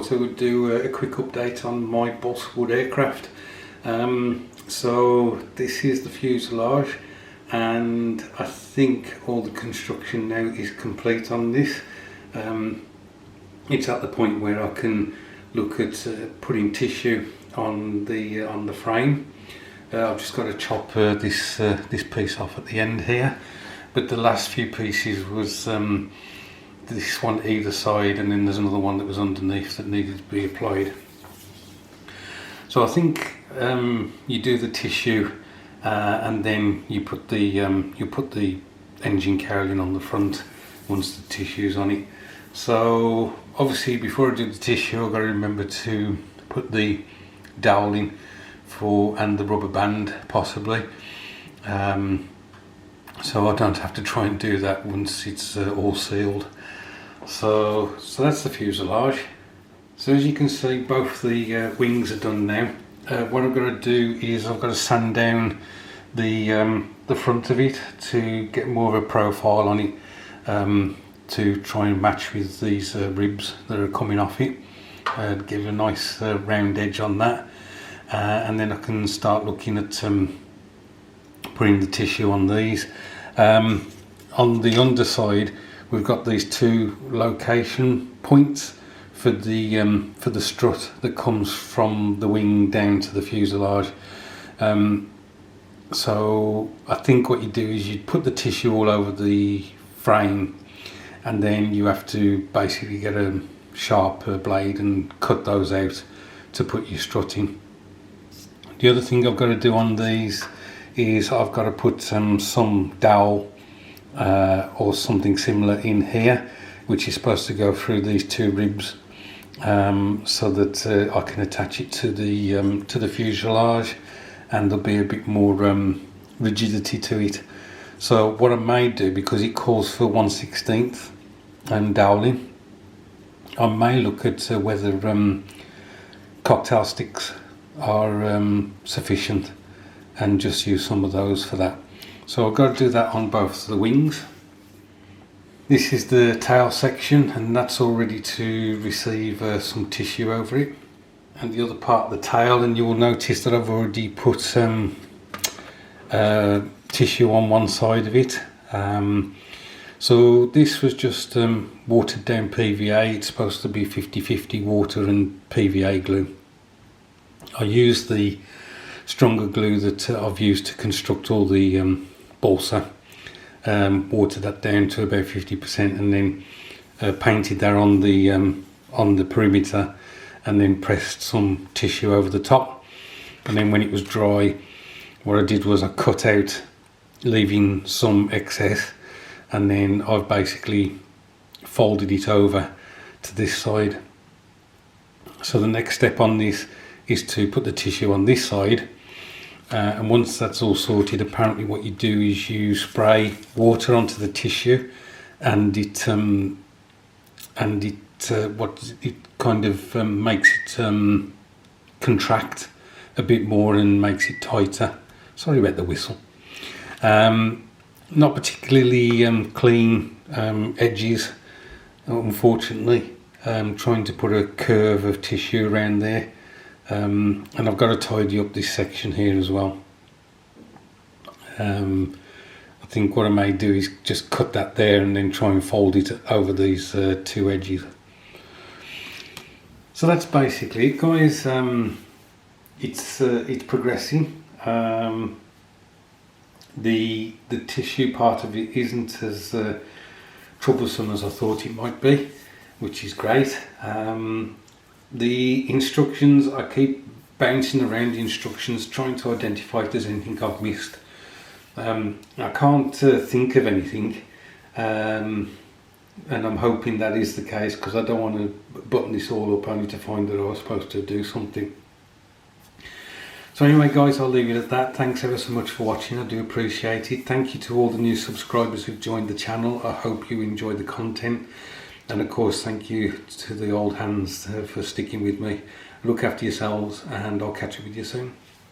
thought I would do a quick update on my Balsa wood aircraft. So this is the fuselage, and I think all the construction now is complete on this. It's at the point where I can look at putting tissue on the frame. I've just got to chop this piece off at the end here, but the last few pieces was this one either side, and then there's another one that was underneath that needed to be applied. So I think you do the tissue and then you put the engine cowling on the front once the tissue's on it. So obviously before I do the tissue, I've got to remember to put the doweling and the rubber band possibly, so I don't have to try and do that once it's all sealed. So that's the fuselage. So as you can see, both the wings are done now. What I'm going to do is I've got to sand down the front of it to get more of a profile on it, to try and match with these ribs that are coming off it, give a nice round edge on that, and then I can start looking at putting the tissue on these. On the underside we've got these two location points for the strut that comes from the wing down to the fuselage. So I think what you do is you put the tissue all over the frame, and then you have to basically get a sharp blade and cut those out to put your strut in. The other thing I've got to do on these is I've got to put some dowel or something similar in here, which is supposed to go through these two ribs, so that I can attach it to the fuselage, and there'll be a bit more rigidity to it. So what I may do, because it calls for 1/16 and doweling, I may look at whether cocktail sticks are sufficient and just use some of those for that. So I've got to do that on both the wings. This is the tail section, and that's all ready to receive some tissue over it. And the other part of the tail, and you will notice that I've already put tissue on one side of it. So this was just watered down PVA. It's supposed to be 50-50 water and PVA glue. I used the stronger glue that I've used to construct all the balsa, watered that down to about 50%, and then painted that on the perimeter, and then pressed some tissue over the top. And then when it was dry, what I did was I cut out, leaving some excess, and then I've basically folded it over to this side. So the next step on this is to put the tissue on this side, and once that's all sorted, apparently what you do is you spray water onto the tissue, and it kind of makes it contract a bit more and makes it tighter. Sorry about the whistle. Not particularly clean edges, unfortunately. Trying to put a curve of tissue around there, and I've got to tidy up this section here as well. I think what I may do is just cut that there and then try and fold it over these two edges. So that's basically it, guys. It's progressing. The tissue part of it isn't as troublesome as I thought it might be, which is great. The instructions, I keep bouncing around the instructions, trying to identify if there's anything I've missed. I can't think of anything, and I'm hoping that is the case, because I don't want to button this all up only to find that I was supposed to do something. So anyway, guys, I'll leave it at that. Thanks ever so much for watching. I do appreciate it. Thank you to all the new subscribers who've joined the channel. I hope you enjoy the content, and of course thank you to the old hands for sticking with me. Look after yourselves, and I'll catch up with you soon.